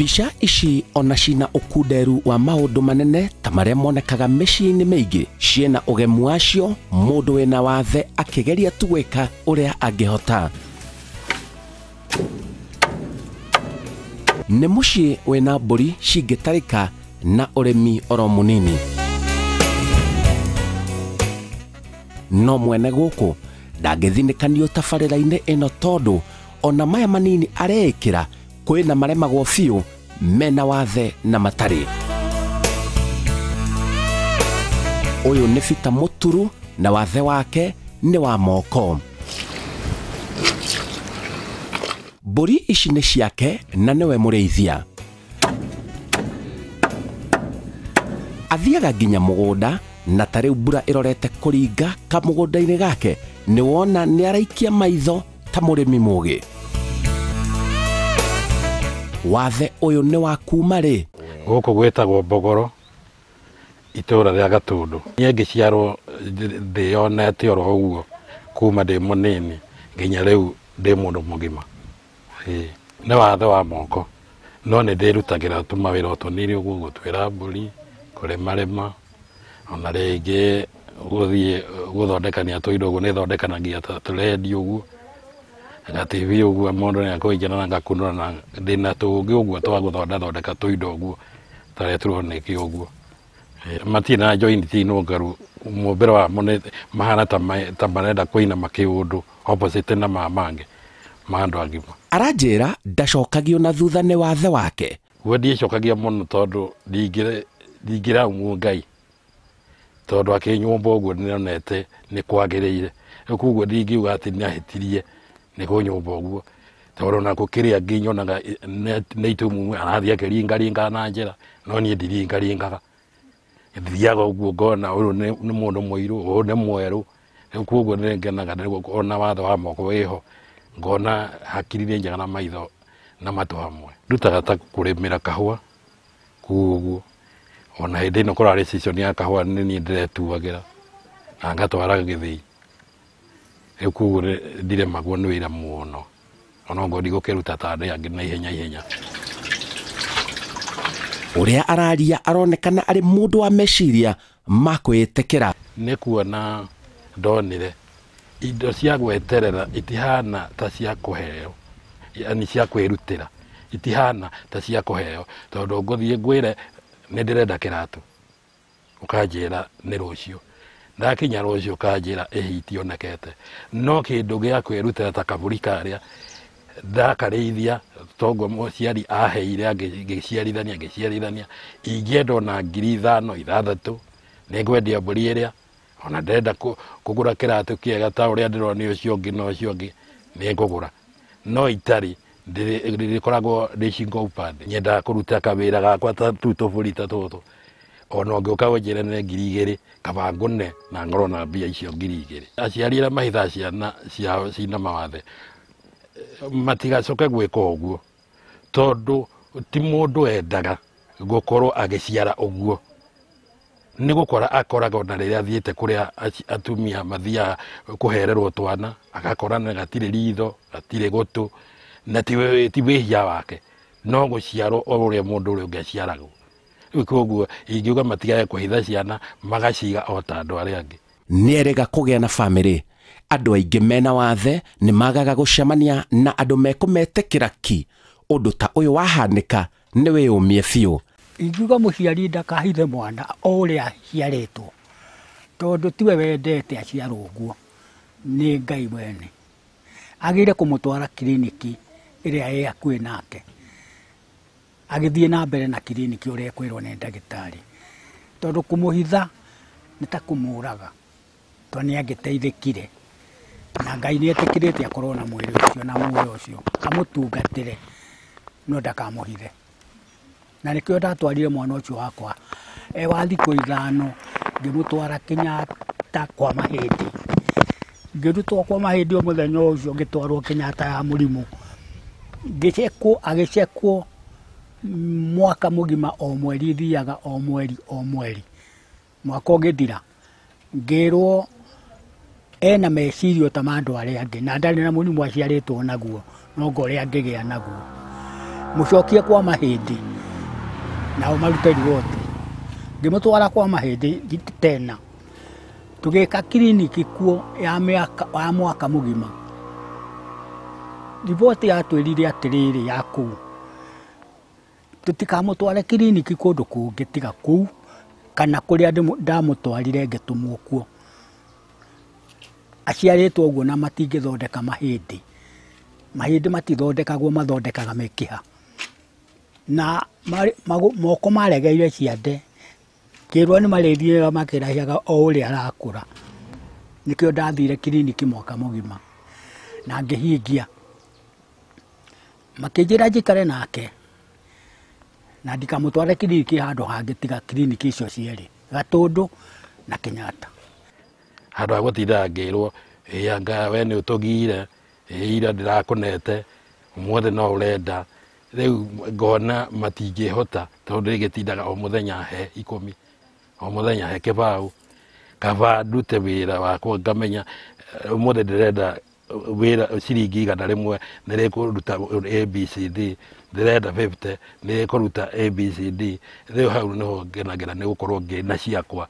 Mbica ici ona cina ukunderu wa maundu manene ta maria monekaga micii-ini miingi ciena ugemu wacio, mundu wina wathe akigeria tu gwika uria angihota. Ni mucii wina mburi cingitarika na urimi oro munini. No mwene guku ndangithinikanio tabarira-ini ino tondu ona maya manini areikira kwina maremagwo fiu mena wathe na matari. Uyu ni Peter Muturu na wathe wake ni wa moko. Mburi ici ni ciake na niwe murithia. Athiaga nginya mugunda na tariu mbura irorete kuringa kamugunda-ini gake ni wona ni araikia maitho ta murimi mugi. Wathe uyu ni wa kuma ri? Guku gwitagwo Mbogoro, itura ria Gatundu. Nie ngiciarwo ndionete oro uguo kuma ndi munini nginya riu ndi mundu mugima. Ni wathe wa moko, no ni ndirutagira tumawira tunini uguo gutwira mburi, kuremarema, ona ringi guthie guthondekania tuindo uguo ni thondekanagia turendi uguo na TV uguo mundu ni akuijana na ngakunura na ndina tungi uguo twa guthondeka tuindo uguo tare turoneki uguo matina joint ino ngaru mumbere wa mone mahana ta marenda kuina makiundu opposite na mamange mandu agima. Aranjira ndacokagio na thutha ni wathe wake. Wedi cokagia muno tondu ndingira Ngai tondu akinyumba uguo nionete ni kwagiriire kuguo ndingiuga ati ni ahitirie ni kunyumba uguo tondu na gukiria nginyonaga ni itumu arathia kiringa na njira no ni ndiringa thiaga uguo ngona uyu ni mundu muiru uyu ni mweru kuguo ni ngenaga ona wathe wa moko wiho ngona hakiri njega na maitho na matu hamwe. Ndutaga ta kurimira kahua kuguo ona hindi no kurari season ya kahua ni ndiretuagira na ngatwara githii kuguo ndire magwo ni wira muno ona ngo ndigukiruta tande angi na ihenya. Uria araria aronekana ari mundu wa meciria makwitekera. Ni kuona ndonire indo cia gweterera itihana ta cia kuheo, yani cia kwirutira itihana ta cia kuheo tondu nguthie ngwire ni ndirenda kiratu ukanjira ni rucio ndakinya rucio ukanjira ihiti onekete no kindu gia kwirutira ta kaburi karia ndakarithia tongo muciari aheire agiciarithania ingienda na 5,000 ningwendia mburi iria ona ndenda kugura kiratu kiega ta uria ndironi ucio ngi no ucio ngi ni ngugura no itari ndirikoragwo ndishingo upande nyenda kuruta kawira gakwa ta tutuburi ta tutu ona ngioka wenjere ne 2,000 kabangune na ngoro na mbia icio 2,000 aciarira mahitha ciana ciao cina mawathe matigacoke gwika uguo tondu ti mundu endaga gukorwo agiciara uguo ni gukora akoraga na riria thiete kuria atumia mathia kuhererwo twana agakora na gatire ritho gatire gutu na ti wihia wake no guciarwo uria mundu uria ungiaciaragwo kuguo ingiuga matigaye kuhitha ciana magaciga o ta andu aria angi. Ni erega kugia na family. Andu aingi mena wathe ni magaga gucemania na andu mekumetekira ki undu ta uyu wahanika ni wiyumie fiu. Ingiuga muciari ndakahithe mwana uria ciaritwo tondu tiwe wendete aciarwo uguo ni Ngai mwene agire kumutwara kliniki iria ye akui nake agithie na mbere na kliniki uria ekwirwo ni ndagitari tondu kumuhitha ni ta kumuraga tondu ni agiteithikire na Ngai ni etikirite akorwo na mwiri ucio na muoyo ucio amutungatire no ndakamuhithe na nikio ndatwarire mwana ucio wakwa wa thikũ 5 ngimutwara Kenyatta kwa mahindi ngirutwo kwa mahindi o muthenya ucio ngitwarwo Kenyatta ya murimu agicekwo mwaka mugima o mweri thiaga o mweri mwaka ugithira ngirwo ena mecirio ta mandu aria angi na ndari na murimu aciaritwo naguo no ngoria ngigia naguo mucokie kwa mahindi na umarute riboti ngimutwara kwa mahindi tena tugeka kliniki kuo ya mwaka mugima riboti yatwirire atiriri ya kuu tutikamutware kliniki kundu kungi tiga kuu kana kuria ndamutwarire ngetumwo kuo aciaritwo uguo na matingithondeka mahindi matithondekagwo mathondekaga mikiha na moko maregeire ciande kirwo ni marithie makirahiaga o uria arakura nikio ndathire kliniki mwaka mugima na ngihingia makinjira njikare nake na ndikamutware kliniki handu hangi tiga kliniki icio cieri Gatundu na Kenyatta handu agutinda ngirwo anga we ni utugire ira ndirakunete umuthi no urenda riu ngona matingihota tondu rigitindaga o muthenya he 10 o muthenya he kibau kava ndute wira wakwa ngamenya umuthi ndirenda wira ciringi igana rimwe nirikuruta ABCD ndirenda 50 nirikuruta ABCD riu hau niho ngenagera ni gukorwo ngina ciakwa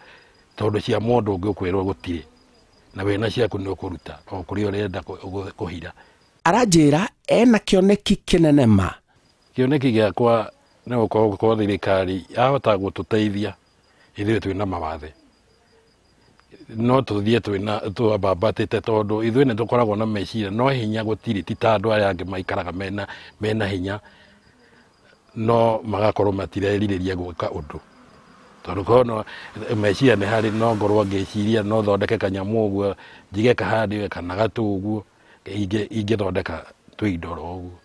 tondu cia mundu ungi ukwirwo gutiri na wena ciaku ni ukuruta o kuri urenda kuhira aranjira ena kioneki kinene ma kioneki giakwa ni gukorwo kwa thirikari yahota gututeithia ithuĩ twina mawathe no tuthie twina twambabatite tondu ithuĩ ni tukoragwo na meciria no hinya gutiri ti ta andu aria angi maikaraga mena hinya no magakorwo matirerireria gwika undu tondu kono meciria ni hari no ngorwo ngiciria no thondeke kanyamu uguo njige kahandi kana gatu uguo ingithondeka twindoro uguo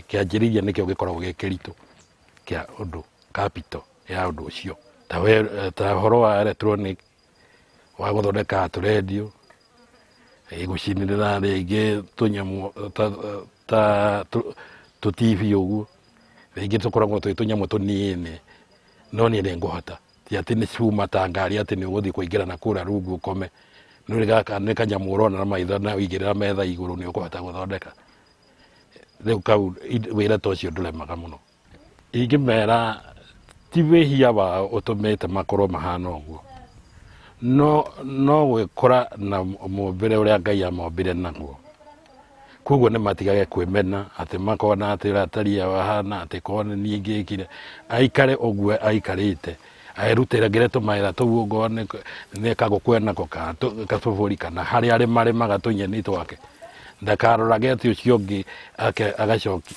kianjiriria nikio gikoragwo gikiritu kia undu capital ya undu ucio ta horo wa electronic wa guthondeka radio gucinirira ringi tunyamu ta TV uguo ringi tukoragwo tunyamu tunini no ni nguhota ti ati ni cuma ta ngari ati ni uguthi kuingira na kura rungu ukome no rigaka ni kanyamu urona na maitho na wigirira metha iguru ni ukuhota guthondeka riu kau wira tocio nduremaga muno ingimera ti wihia wa utumite makorwo mahana uguo no gwikora na mumbire uria Ngai amombire naguo koguo ni matigage kwimena ati makona ati rataria wahana ati kone ni ngikire aikare uguo aikarite airutira ngereto maira tuguo ngone ni kagukwena koka kabuvuri kana hari ari maremaga tunyeni twake ndakarorage ati ucio ngi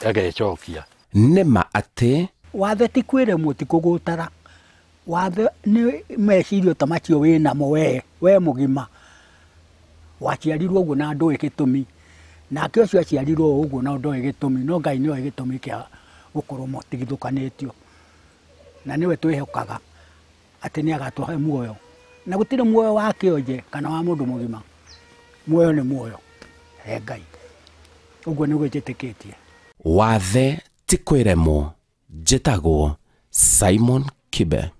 agacokia nima ati wathe ti kwire muti kugutara wathe ni mecirio ta macio winamo we mugima waciarirwo uguo na ndu igitumi nake ucio aciarirwo uguo na ndu igitumi no Ngai niwe igitumi kia gukorwo mutigithukanitio na niwe twihokaga ati ni agatuhe muoyo na gutire muoyo wa kionje kana wa mundu mugima muoyo ni muoyo he Ngai uguo ni gwitikitie wathe ti kwiremo njitagwo Simon Kibe.